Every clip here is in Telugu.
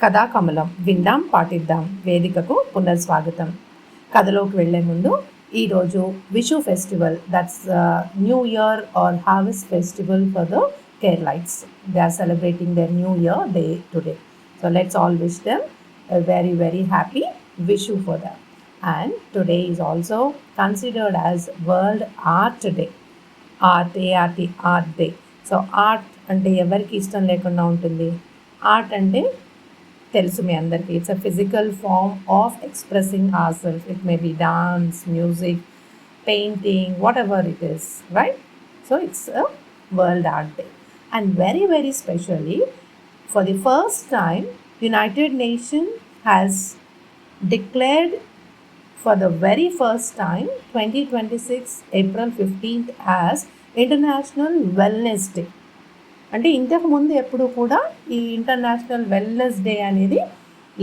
కథాకమలం విందాం పాటిద్దాం వేదికకు పునఃస్వాగతం. కథలోకి వెళ్లే ముందు ఈరోజు Vishu festival, that's new year or harvest festival for the Keralites. They are celebrating their new year day today. So let's all wish them a very very happy Vishu for them. And today is also considered as World Art Day. Art Day. So art అంటే ఎవరికి ఇష్టం లేకుండా ఉంటుంది. ఆర్ట్ అంటే తెలుసు మీ అందరికీ, it's a physical form of expressing our self. It may be dance, music, painting, whatever it is, right? So it's a world art day. And very very specially, for the first time, United Nations has declared for the very first time 2026 April 15th as International Wellness Day. అంటే ఇంతకు ముందు ఎప్పుడు కూడా ఈ ఇంటర్నేషనల్ వెల్నెస్ డే అనేది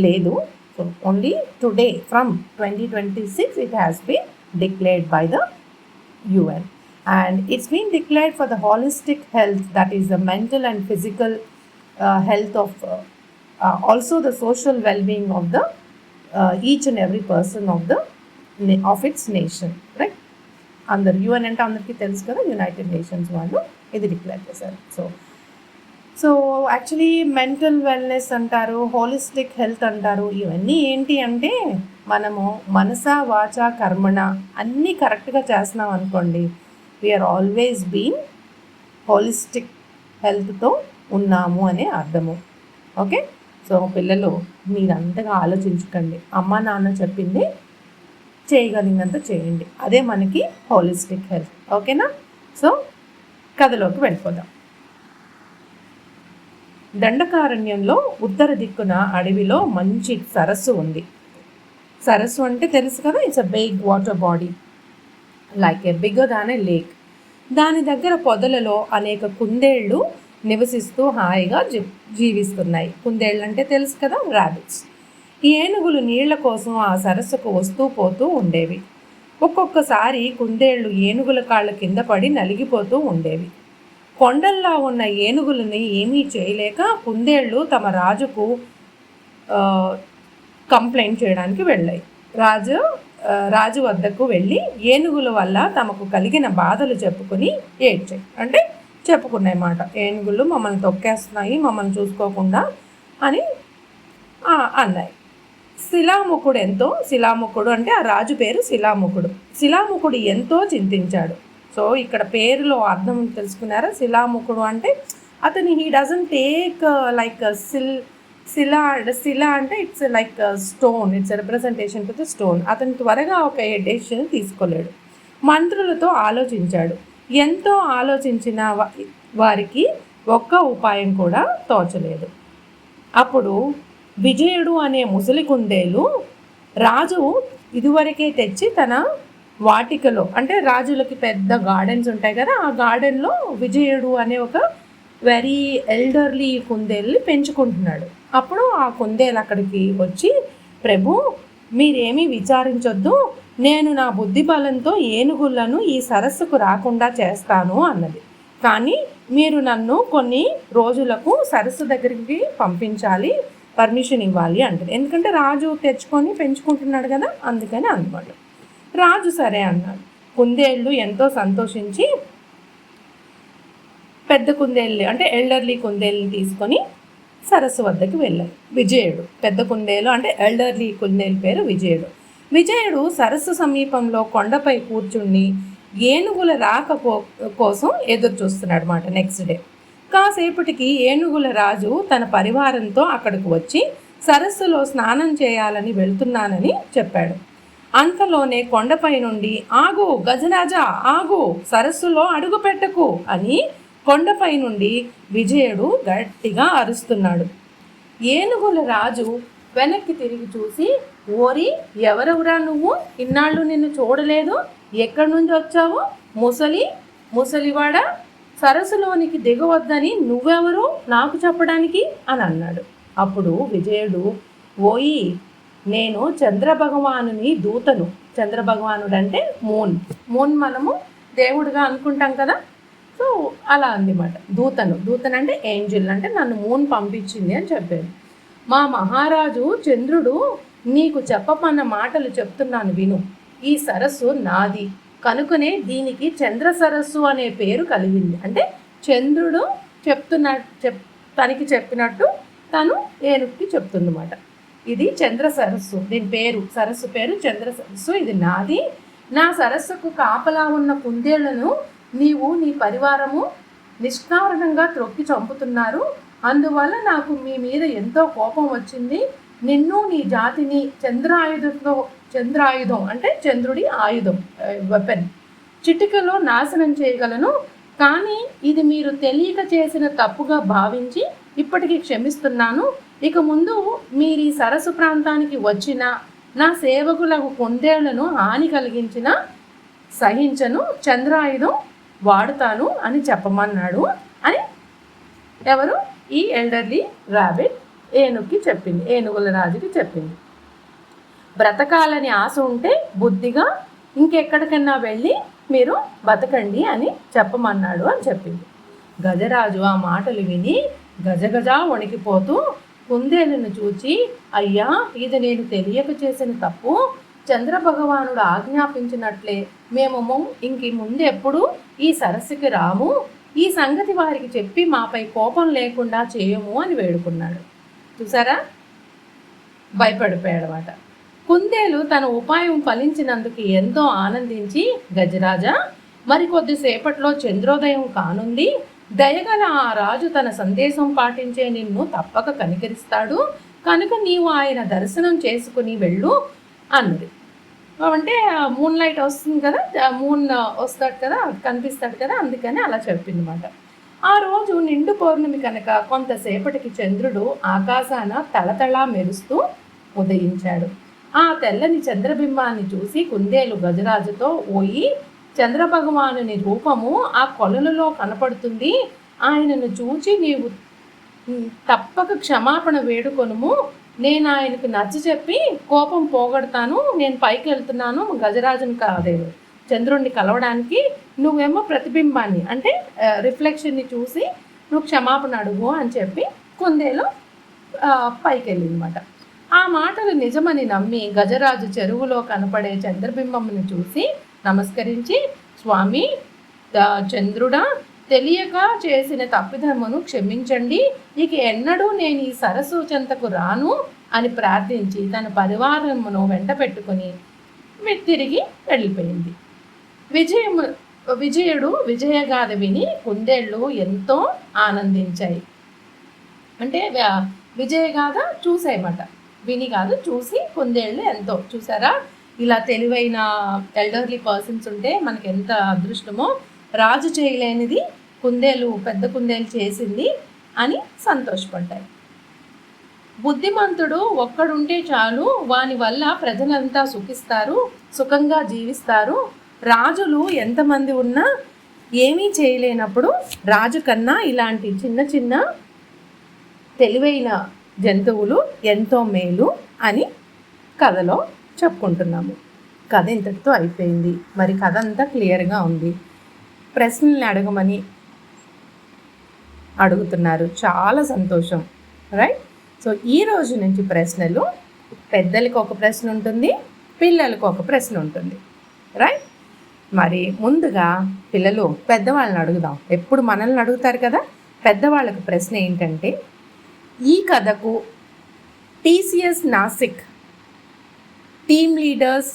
లేదు. So only today from 2026 it has been declared by the UN, and it's been declared for the holistic health, that is the mental and physical health of also the social well-being of the each and every person of its nation, right? అందరు UN అంటే అందరికీ తెలుసు కదా, యునైటెడ్ నేషన్స్ వాళ్ళు ఇది డిక్లేర్ చేశారు. సో యాక్చువల్లీ మెంటల్ వెల్నెస్ అంటారు, హోలిస్టిక్ హెల్త్ అంటారు. ఇవన్నీ ఏంటి అంటే మనము మనస వాచ కర్మణ అన్నీ కరెక్ట్గా చేస్తున్నాం అనుకోండి, వీఆర్ ఆల్వేస్ బీన్ హోలిస్టిక్ హెల్త్తో ఉన్నాము అనే అర్థము. ఓకే, సో పిల్లలు మీరంతగా ఆలోచించకండి, అమ్మ నాన్న చెప్పింది చేయగలిగినంత చేయండి, అదే మనకి హోలిస్టిక్ హెల్త్. ఓకేనా? సో కథలోకి వెళ్ళిపోదాం. దండకారణ్యంలో ఉత్తర దిక్కున అడవిలో మంచి సరస్సు ఉంది. సరస్సు అంటే తెలుసు కదా, it's a big water body, like a bigger than a lake. దాని దగ్గర పొదలలో అనేక కుందేళ్ళు నివసిస్తూ హాయిగా జీవిస్తున్నాయి. కుందేళ్ళు అంటే తెలుసు కదా, ర్యాబిట్స్. ఈ ఏనుగులు నీళ్ల కోసం ఆ సరస్సుకు వస్తూ పోతూ ఉండేవి. ఒక్కొక్కసారి కుందేళ్ళు ఏనుగుల కాళ్ళ కింద పడి నలిగిపోతూ ఉండేవి. కొండల్లా ఉన్న ఏనుగులని ఏమీ చేయలేక కుందేళ్ళు తమ రాజుకు కంప్లైంట్ చేయడానికి వెళ్ళాయి. రాజు వద్దకు వెళ్ళి ఏనుగుల వల్ల తమకు కలిగిన బాధలు చెప్పుకుని ఏడ్చాయి. అంటే చెప్పుకున్నాయి మాట, ఏనుగులు మమ్మల్ని తొక్కేస్తున్నాయి, మమ్మల్ని చూసుకోకుండా అని అన్నాయి. శిలాముఖుడు అంటే ఆ రాజు పేరు శిలాముఖుడు ఎంతో చింతించాడు. సో ఇక్కడ పేరులో అర్థం తెలుసుకున్నారా? శిలాముఖుడు అంటే అతని హీ డజంట్ టేక్ లైక్ శిలా అంటే it's like stone, it's representation to the stone. అతను త్వరగా ఒక డెసిషన్ తీసుకోలేడు. మంత్రులతో ఆలోచించాడు. ఎంతో ఆలోచించిన వారికి ఒక్క ఉపాయం కూడా తోచలేదు. అప్పుడు విజయుడు అనే ముసలి కుందేలు రాజు ఇదివరకే తెచ్చి తన వాటికలో, అంటే రాజులకి పెద్ద గార్డెన్స్ ఉంటాయి కదా, ఆ గార్డెన్లో విజయుడు అనే ఒక వెరీ ఎల్డర్లీ కుందేల్ని పెంచుకుంటున్నాడు. అప్పుడు ఆ కుందేలు అక్కడికి వచ్చి, ప్రభు మీరేమీ విచారించొద్దు, నేను నా బుద్ధి బలంతో ఏనుగులను ఈ సరస్సుకు రాకుండా చేస్తాను అన్నది. కానీ మీరు నన్ను కొన్ని రోజులకు సరస్సు దగ్గరికి పంపించాలి, పర్మిషన్ ఇవ్వాలి అంటది. ఎందుకంటే రాజు తెచ్చుకొని పెంచుకుంటున్నాడు కదా, అందుకని అన్నమాట. రాజు సరే అన్నాడు. కుందేళ్ళు ఎంతో సంతోషించి పెద్ద కుందేళ్ళు అంటే ఎల్డర్లీ కుందేళ్ళని తీసుకొని సరస్సు వద్దకు వెళ్ళాడు. విజయుడు పెద్ద కుందేలు అంటే ఎల్డర్లీ కుందేలు పేరు విజయుడు సరస్సు సమీపంలో కొండపై కూర్చుని ఏనుగుల రాక కోసం ఎదురు చూస్తున్నాడు అన్నమాట. నెక్స్ట్ డే కాసేపటికి ఏనుగుల రాజు తన పరివారంతో అక్కడికి వచ్చి సరస్సులో స్నానం చేయాలని వెళ్తున్నానని చెప్పాడు. అంతలోనే కొండపై నుండి, ఆగు గజరాజా ఆగు, సరస్సులో అడుగు పెట్టకు అని కొండపై నుండి విజయుడు గట్టిగా అరుస్తున్నాడు. ఏనుగుల రాజు వెనక్కి తిరిగి చూసి, ఓరి ఎవరెవరా నువ్వు, ఇన్నాళ్ళు నిన్ను చూడలేదు, ఎక్కడి నుంచి వచ్చావు, ముసలివాడ, సరస్సులోనికి దిగవద్దని నువ్వెవరు నాకు చెప్పడానికి అని అన్నాడు. అప్పుడు విజయుడు, ఓయి నేను చంద్రభగవానుని దూతను. చంద్రభగవానుడు అంటే మూన్ మనము దేవుడిగా అనుకుంటాం కదా, సో అలా అన్నమాట. దూతను అంటే ఏంజిల్, అంటే నన్ను మూన్ పంపించింది అని చెప్పాడు. మా మహారాజు చంద్రుడు నీకు చెప్పమన్న మాటలు చెప్తున్నాను విను. ఈ సరస్సు నాది కనుకనే దీనికి చంద్ర సరస్సు అనే పేరు కలిగింది. అంటే చంద్రుడు తనకి చెప్పినట్టు తను ఏనుగుకి చెప్తుందన్నమాట. ఇది చంద్ర సరస్సు, దీని పేరు సరస్సు పేరు చంద్ర సరస్సు, ఇది నాది. నా సరస్సుకు కాపలా ఉన్న కుందేళ్లను నీవు నీ పరివారము నిష్కారణంగా త్రొక్కి చంపుతున్నారు. అందువల్ల నాకు మీ మీద ఎంతో కోపం వచ్చింది. నిన్ను నీ జాతిని చంద్రాయుధం అంటే చంద్రుడి ఆయుధం, వెపన్, చిటికలో నాశనం చేయగలను. కానీ ఇది మీరు తెలియక చేసిన తప్పుగా భావించి ఇప్పటికీ క్షమిస్తున్నాను. ఇక ముందు మీరు ఈ సరస్సు ప్రాంతానికి వచ్చిన నా సేవకులకు కుందేళ్లను హాని కలిగించిన సహించను, చంద్రాయుధం వాడుతాను అని చెప్పమన్నాడు అని ఎవరు? ఈ ఎల్డర్లీ ర్యాబిట్ ఏనుగుకి చెప్పింది, ఏనుగుల రాజుకి చెప్పింది. బ్రతకాలని ఆశ ఉంటే బుద్ధిగా ఇంకెక్కడికన్నా వెళ్ళి మీరు బతకండి అని చెప్పమన్నాడు అని చెప్పింది. గజరాజు ఆ మాటలు విని గజగజ వణికిపోతూ కుందేలును చూచి, అయ్యా, ఇది నేను తెలియక చేసిన తప్పు. చంద్రభగవానుడు ఆజ్ఞాపించినట్లే మేము ఇంక ముందెప్పుడు ఈ సరస్సుకి రాము. ఈ సంగతి వారికి చెప్పి మాపై కోపం లేకుండా చేయము అని వేడుకున్నాడు. చూసారా, భయపడిపోయాడనమాట. కుందేలు తన ఉపాయం ఫలించినందుకు ఎంతో ఆనందించి, గజరాజా, మరికొద్దిసేపట్లో చంద్రోదయం కానుంది. దయగల ఆ రాజు తన సందేశం పాటించే నిన్ను తప్పక కనికరిస్తాడు. కనుక నీవు ఆయన దర్శనం చేసుకుని వెళ్ళు అన్నది. అంటే మూన్ లైట్ వస్తుంది కదా, మూన్ వస్తాడు కదా, కనిపిస్తాడు కదా, అందుకని అలా చెప్పిందన్నమాట. ఆ రోజు నిండు పౌర్ణమి కనుక కొంతసేపటికి చంద్రుడు ఆకాశాన తళతళా మెరుస్తూ ఉదయించాడు. ఆ తెల్లని చంద్రబింబాన్ని చూసి కుందేలు గజరాజుతో, ఓయి, చంద్రభగవానుని రూపము ఆ కొలనులో కనపడుతుంది. ఆయనను చూచి నీవు తప్పక క్షమాపణ వేడుకొనుము. నేను ఆయనకు నచ్చ చెప్పి కోపం పోగొడతాను. నేను పైకి వెళ్తున్నాను గజరాజుని కాదేవు చంద్రుడిని కలవడానికి. నువ్వేమో ప్రతిబింబాన్ని అంటే రిఫ్లెక్షన్ని చూసి నువ్వు క్షమాపణ అడుగు అని చెప్పి కుందేలు పైకి వెళ్ళిందన్నమాట. ఆ మాటలు నిజమని నమ్మి గజరాజు చెరువులో కనపడే చంద్రబింబమును చూసి నమస్కరించి, స్వామి చంద్రుడా, తెలియక చేసిన తప్పిదమును క్షమించండి. ఇక ఎన్నడూ నేను ఈ సరస్సు చెంతకు రాను అని ప్రార్థించి తన పరివారమును వెంట పెట్టుకుని తిరిగి వెళ్ళిపోయింది. విజయుడు విజయగాథ విని కుందేళ్ళు ఎంతో ఆనందించాయి. అంటే విజయగాథ చూసాయన్నమాట, విని కాదు చూసి కుందేళ్ళు ఎంతో. చూసారా, ఇలా తెలివైన ఎల్డర్లీ పర్సన్స్ ఉంటే మనకి ఎంత అదృష్టమో. రాజు చేయలేనిది పెద్ద కుందేలు చేసింది అని సంతోషపడ్డాయి. బుద్ధిమంతుడు ఒక్కడుంటే చాలు, వాని వల్ల ప్రజలంతా సుఖంగా జీవిస్తారు. రాజులు ఎంతమంది ఉన్నా ఏమీ చేయలేనప్పుడు రాజు కన్నా ఇలాంటి చిన్న చిన్న తెలివైన జంతువులు ఎంతో మేలు అని కథలో చెప్పుకుంటున్నాము. కథ ఇంతటితో అయిపోయింది. మరి కథ అంతా క్లియర్గా ఉంది. ప్రశ్నల్ని అడగమని అడుగుతున్నారు, చాలా సంతోషం. రైట్. సో ఈ రోజు నుంచి ప్రశ్నలు, పెద్దలకు ఒక ప్రశ్న ఉంటుంది, పిల్లలకు ఒక ప్రశ్న ఉంటుంది. రైట్. మరి ముందుగా పిల్లలు పెద్దవాళ్ళని అడుగుదాం. ఎప్పుడు మనల్ని అడుగుతారు కదా. పెద్దవాళ్ళకు ప్రశ్న ఏంటంటే, ఈ కథకు TCS Nashik team leaders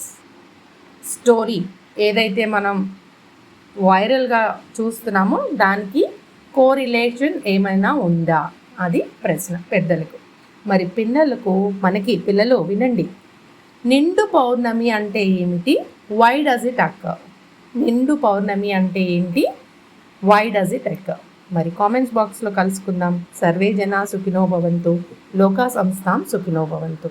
story ఏదైతే మనం వైరల్గా చూస్తున్నామో దానికి కోరిలేషన్ ఏమైనా ఉందా, అది ప్రశ్న పెద్దలకు. మరి పిల్లలు వినండి. నిండు పౌర్ణమి అంటే ఏమిటి? Why does it occur? నిండు పౌర్ణమి అంటే ఏంటి? Why does it occur? మరి కామెంట్స్ బాక్స్లో కలుసుకుందాం. సర్వే జనా సుఖినో భవంతు, లోకా సంస్థాం సుఖినో భవంతు.